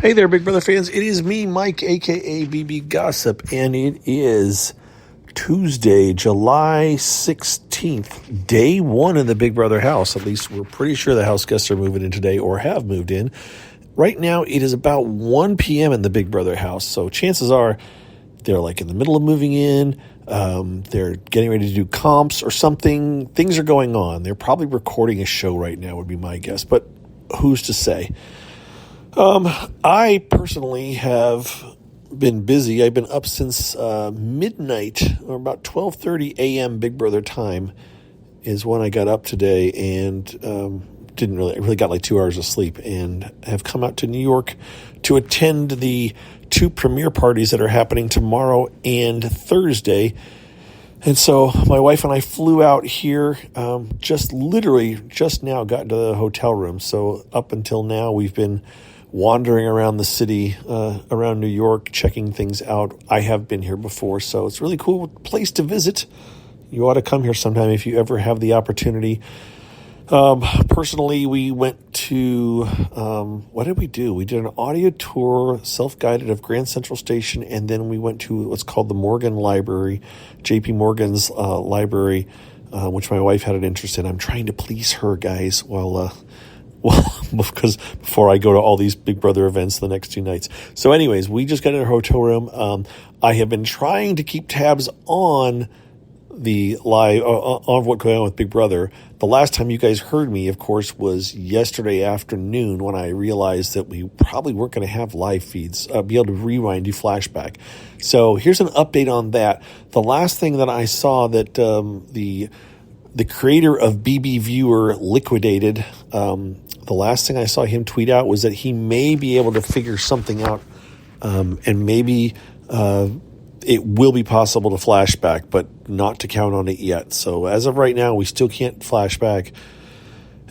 Hey there, Big Brother fans. It is me, Mike, a.k.a. BB Gossip, and it is Tuesday, July 16th, day one in the Big Brother house. At least we're pretty sure the house guests are moving in today or have moved in. Right now, it is about 1 p.m. in the Big Brother house, so chances are they're like in the middle of moving in. They're getting ready to do comps or something. Things are going on. They're probably recording a show right now, would be my guess, but who's to say? I personally have been busy. I've been up since midnight, or about 12:30 a.m. Big Brother time is when I got up today, and I really got like 2 hours of sleep, and have come out to New York to attend the two premiere parties that are happening tomorrow and Thursday. And so my wife and I flew out here, just now got into the hotel room. So up until now, we've been wandering around the city, around New York, checking things out. I have been here before, so it's a really cool place to visit. You ought to come here sometime if you ever have the opportunity. Personally, we went to, what did we do? We did an audio tour, self-guided, of Grand Central Station, and then we went to what's called the Morgan Library, J.P. Morgan's library, which my wife had an interest in. I'm trying to please her, guys, because before I go to all these Big Brother events the next 2 nights. So anyways, we just got in a hotel room. I have been trying to keep tabs on the live, on what's going on with Big Brother. The last time you guys heard me, of course, was yesterday afternoon when I realized that we probably weren't going to have live feeds, be able to rewind, do flashback. So here's an update on that. The last thing that I saw that the creator of BB Viewer liquidated, the last thing I saw him tweet out was that he may be able to figure something out, and maybe it will be possible to flashback, but not to count on it yet. So as of right now, we still can't flashback.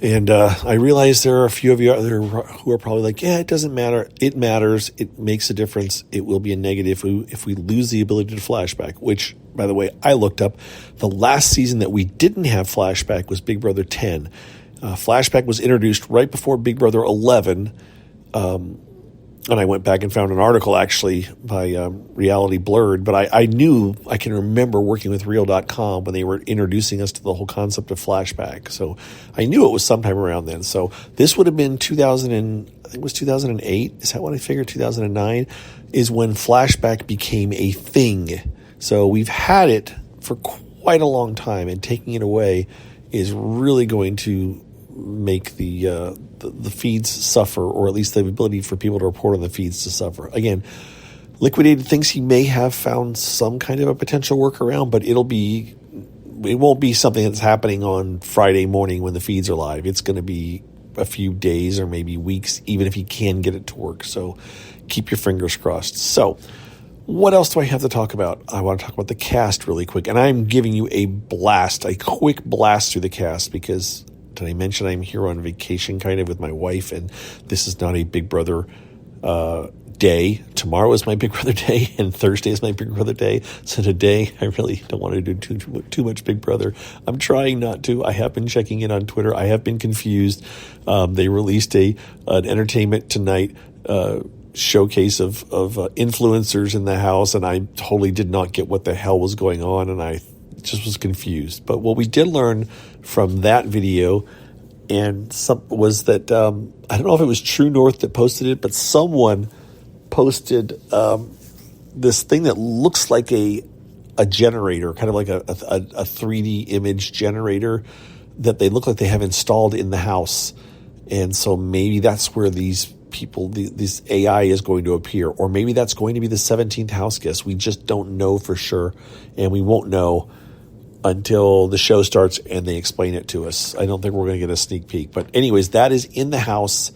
And I realize there are a few of you out there who are probably like, yeah, it doesn't matter. It matters. It makes a difference. It will be a negative if we lose the ability to flashback, which, by the way, I looked up. The last season that we didn't have flashback was Big Brother 10. Flashback was introduced right before Big Brother 11. And I went back and found an article actually by Reality Blurred, but I can remember working with Real.com when they were introducing us to the whole concept of flashback. So I knew it was sometime around then. So this would have been 2008. Is that what I figured? 2009 is when flashback became a thing. So we've had it for quite a long time, and taking it away is really going to make the feeds suffer, or at least the ability for people to report on the feeds to suffer. Again, Liquidated thinks he may have found some kind of a potential workaround, but it won't be something that's happening on Friday morning when the feeds are live. It's going to be a few days or maybe weeks, even if he can get it to work. So keep your fingers crossed. So what else do I have to talk about? I want to talk about the cast really quick, and I'm giving you a quick blast through the cast because, did I mention I'm here on vacation kind of with my wife, and this is not a Big Brother day. Tomorrow is my Big Brother day, and Thursday is my Big Brother day. So today, I really don't want to do too much Big Brother. I'm trying not to. I have been checking in on Twitter. I have been confused. They released an Entertainment Tonight showcase of influencers in the house, and I totally did not get what the hell was going on, and I just was confused. But what we did learn from that video was that I don't know if it was True North that posted it, but someone posted this thing that looks like a generator, kind of like a 3D image generator that they look like they have installed in the house. And so maybe that's where these people, this AI is going to appear, or maybe that's going to be the 17th house guest. We just don't know for sure, and we won't know until the show starts and they explain it to us. I don't think we're going to get a sneak peek. But anyways, that is in the house.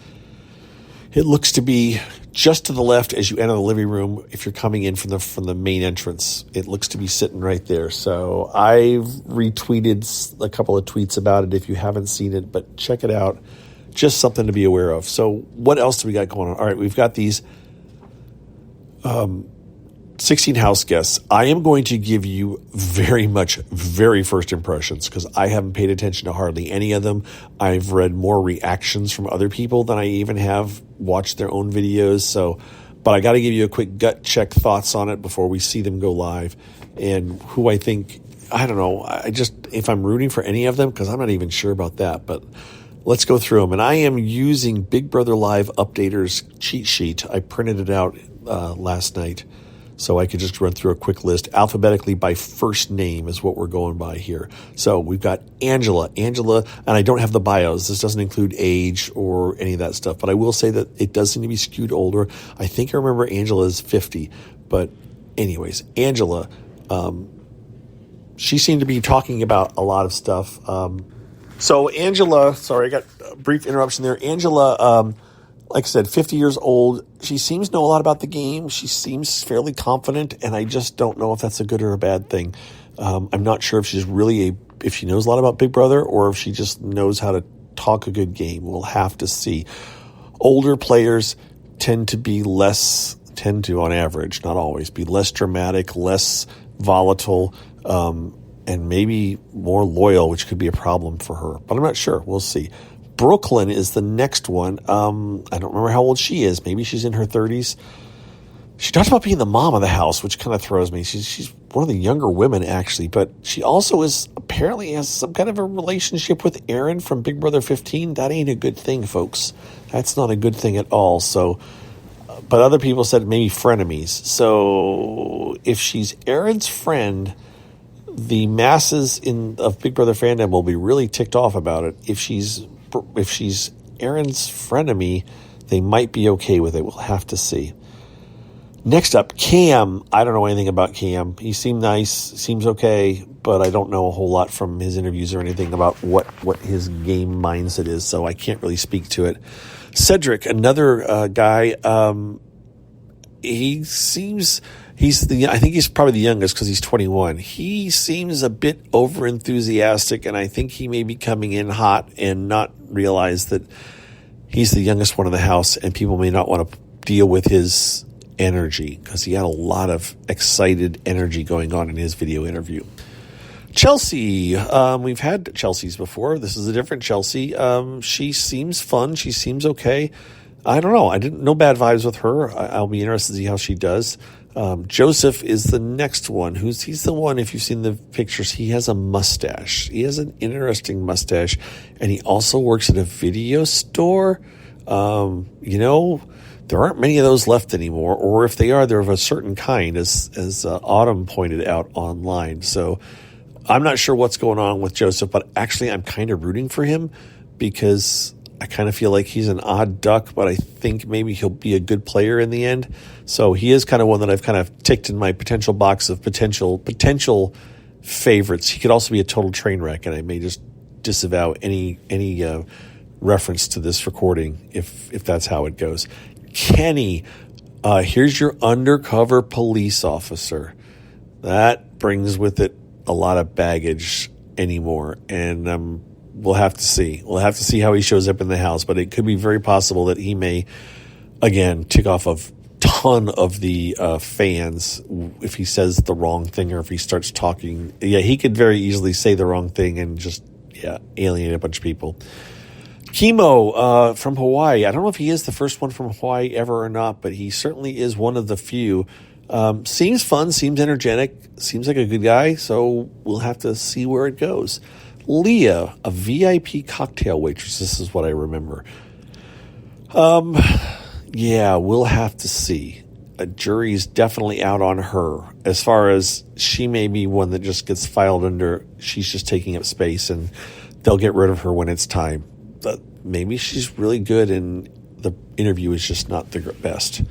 It looks to be just to the left as you enter the living room. If you're coming in from the main entrance, it looks to be sitting right there. So I've retweeted a couple of tweets about it if you haven't seen it, but check it out. Just something to be aware of. So what else do we got going on? All right, we've got these 16 house guests. I am going to give you very first impressions because I haven't paid attention to hardly any of them. I've read more reactions from other people than I even have watched their own videos. But I got to give you a quick gut check thoughts on it before we see them go live, and who I think. I don't know. If I'm rooting for any of them, because I'm not even sure about that, but let's go through them. And I am using Big Brother Live Updater's cheat sheet. I printed it out last night so I could just run through a quick list. Alphabetically by first name is what we're going by here. So we've got Angela, and I don't have the bios. This doesn't include age or any of that stuff, but I will say that it does seem to be skewed older. I think I remember Angela is 50, but anyways, Angela, she seemed to be talking about a lot of stuff. So Angela, sorry, I got a brief interruption there. Angela, like I said, 50 years old. She seems to know a lot about the game. She seems fairly confident, and I just don't know if that's a good or a bad thing. I'm not sure if she's really if she knows a lot about Big Brother or if she just knows how to talk a good game. We'll have to see. Older players tend to, on average, not always, be less dramatic, less volatile, and maybe more loyal, which could be a problem for her. But I'm not sure. We'll see. Brooklyn is the next one. I don't remember how old she is. Maybe she's in her 30s. She talks about being the mom of the house, which kind of throws me. She's one of the younger women, actually. But she also apparently has some kind of a relationship with Aaron from Big Brother 15. That ain't a good thing, folks. That's not a good thing at all. So, but other people said maybe frenemies. So if she's Aaron's friend, the masses of Big Brother fandom will be really ticked off about it. If she's Aaron's frenemy, they might be okay with it. We'll have to see. Next up, Cam. I don't know anything about Cam. He seemed nice, seems okay, but I don't know a whole lot from his interviews or anything about what his game mindset is, so I can't really speak to it. Cedric, another guy, I think he's probably the youngest because he's 21. He seems a bit over enthusiastic, and I think he may be coming in hot and not realize that he's the youngest one in the house, and people may not want to deal with his energy because he had a lot of excited energy going on in his video interview. Chelsea, we've had Chelsea's before. This is a different Chelsea. She seems fun. She seems okay. I don't know. No bad vibes with her. I'll be interested to see how she does. Joseph is the next one. He's the one, if you've seen the pictures, he has a mustache. He has an interesting mustache, and he also works at a video store. There aren't many of those left anymore, or if they are, they're of a certain kind, as Autumn pointed out online. So I'm not sure what's going on with Joseph, but actually I'm kind of rooting for him because I kind of feel like he's an odd duck, but I think maybe he'll be a good player in the end. So he is kind of one that I've kind of ticked in my potential box of potential favorites. He could also be a total train wreck, and I may just disavow any reference to this recording if that's how it goes. Kenny, here's your undercover police officer. That brings with it a lot of baggage anymore, and we'll have to see. We'll have to see how he shows up in the house, but it could be very possible that he may, again, tick off a ton of the fans if he says the wrong thing or if he starts talking. Yeah, he could very easily say the wrong thing and just alienate a bunch of people. Chemo from Hawaii. I don't know if he is the first one from Hawaii ever or not, but he certainly is one of the few. Seems fun, seems energetic, seems like a good guy, so we'll have to see where it goes. Leah, a VIP cocktail waitress. This is what I remember. We'll have to see. A jury's definitely out on her. As far as she may be one that just gets filed under, she's just taking up space, and they'll get rid of her when it's time. But maybe she's really good, and the interview is just not the best.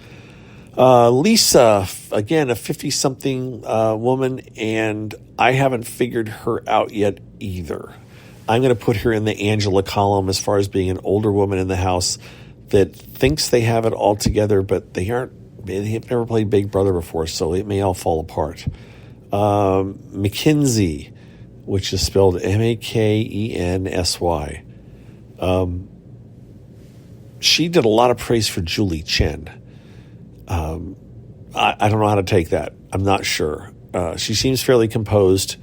Lisa, again, a 50-something woman, and I haven't figured her out yet either. I'm going to put her in the Angela column as far as being an older woman in the house that thinks they have it all together, but they aren't. They've never played Big Brother before, so it may all fall apart. Mackenzie, which is spelled Makensy. She did a lot of praise for Julie Chen. I don't know how to take that. I'm not sure. She seems fairly composed.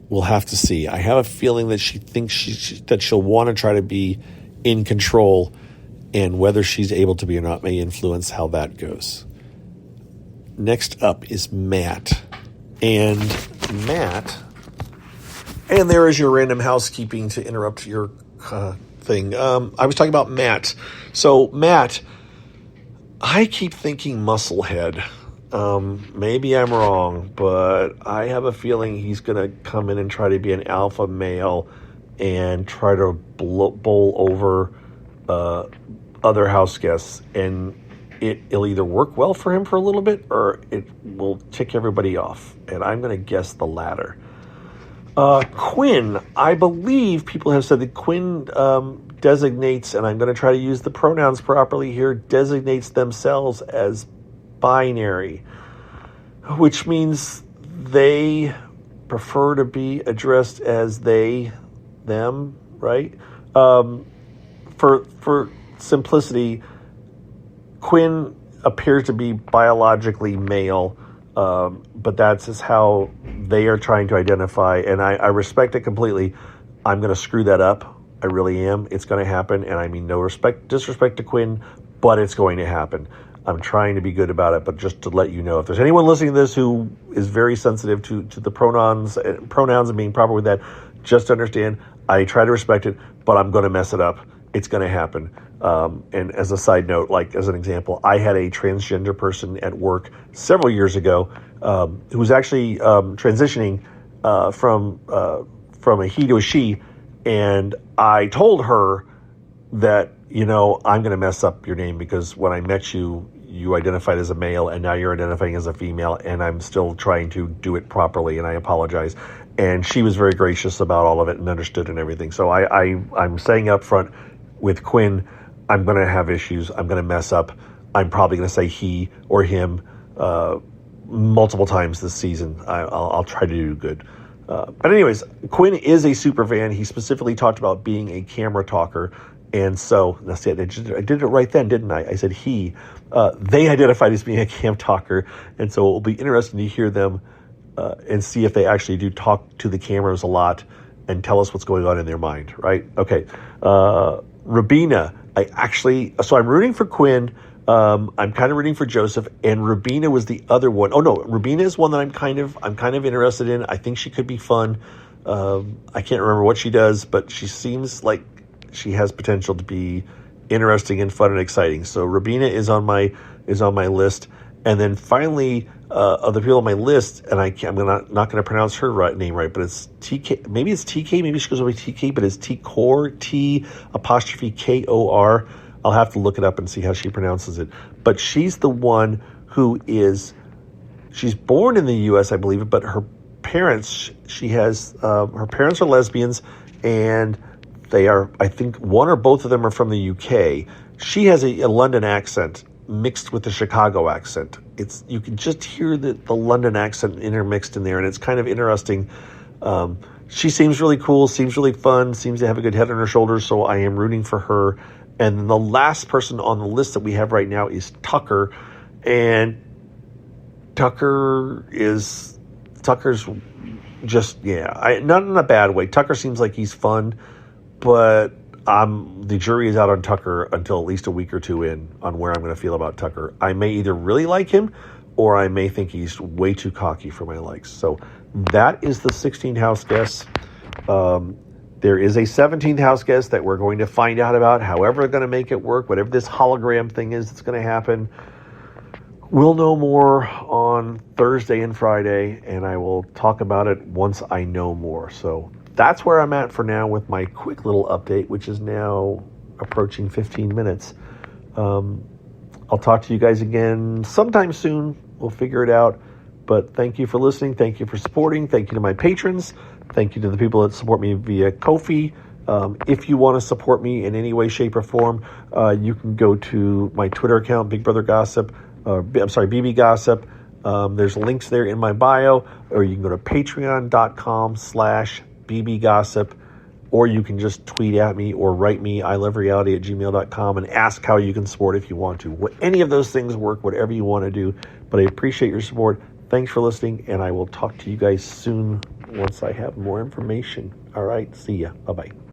We'll have to see. I have a feeling that she thinks that she'll want to try to be in control, and whether she's able to be or not may influence how that goes. Next up is Matt. And there is your random housekeeping to interrupt your thing. I was talking about Matt. So Matt, I keep thinking musclehead. Maybe I'm wrong, but I have a feeling he's going to come in and try to be an alpha male and try to bowl over other house guests, and it'll either work well for him for a little bit or it will tick everybody off, and I'm going to guess the latter. Quinn, I believe people have said that Quinn designates, and I'm going to try to use the pronouns properly here, designates themselves as binary, which means they prefer to be addressed as they, them, right? For simplicity, Quinn appears to be biologically male, but that's just how they are trying to identify, and I respect it completely. I'm going to screw that up. I really am. It's going to happen, and I mean no disrespect to Quinn, but it's going to happen. I'm trying to be good about it, but just to let you know, if there's anyone listening to this who is very sensitive to the pronouns and being proper with that, just understand, I try to respect it, but I'm going to mess it up. It's going to happen. And as a side note, like as an example, I had a transgender person at work several years ago who was actually transitioning from a he to a she, and I told her that, you know, I'm going to mess up your name because when I met you, you identified as a male and now you're identifying as a female, and I'm still trying to do it properly, and I apologize. And she was very gracious about all of it and understood and everything. So I'm saying up front with Quinn, I'm going to have issues. I'm going to mess up. I'm probably going to say he or him multiple times this season. I'll try to do good. But anyways, Quinn is a super fan. He specifically talked about being a camera talker. And so, that's it. I did it right then, didn't I? I said he. They identified as being a cam talker. And so it will be interesting to hear them and see if they actually do talk to the cameras a lot and tell us what's going on in their mind, right? Okay. Rabina, so I'm rooting for Quinn. I'm kind of rooting for Joseph, and Rabina was the other one. Oh no, Rabina is one that I'm kind of interested in. I think she could be fun. I can't remember what she does, but she seems like she has potential to be interesting and fun and exciting. So Rabina is on my list. And then finally, of the people on my list, and I'm not going to pronounce her name right, but it's TK. Maybe it's TK. Maybe she goes by TK, but it's T-Kor, T''Kor. I'll have to look it up and see how she pronounces it. But she's the one who she's born in the U.S., I believe, but her parents, her parents are lesbians, and they are, I think, one or both of them are from the U.K. She has a London accent mixed with the Chicago accent. You can just hear the London accent intermixed in there, and it's kind of interesting. She seems really cool, seems really fun, seems to have a good head on her shoulders, so I am rooting for her. And the last person on the list that we have right now is Tucker, and Tucker's just, not in a bad way. Tucker seems like he's fun, but the jury is out on Tucker until at least a week or two in on where I'm going to feel about Tucker. I may either really like him or I may think he's way too cocky for my likes. So that is the 16th house guest. There is a 17th house guest that we're going to find out about, however they're going to make it work, whatever this hologram thing is that's going to happen. We'll know more on Thursday and Friday, and I will talk about it once I know more. So that's where I'm at for now with my quick little update, which is now approaching 15 minutes. I'll talk to you guys again sometime soon. We'll figure it out. But thank you for listening. Thank you for supporting. Thank you to my patrons. Thank you to the people that support me via Ko-fi. If you want to support me in any way, shape, or form, you can go to my Twitter account, Big Brother Gossip. BB Gossip. There's links there in my bio, or you can go to patreon.com/BB Gossip, or you can just tweet at me or write me, ilovereality@gmail.com, and ask how you can support if you want to. Any of those things work, whatever you want to do, but I appreciate your support. Thanks for listening, and I will talk to you guys soon once I have more information. All right, see ya. Bye-bye.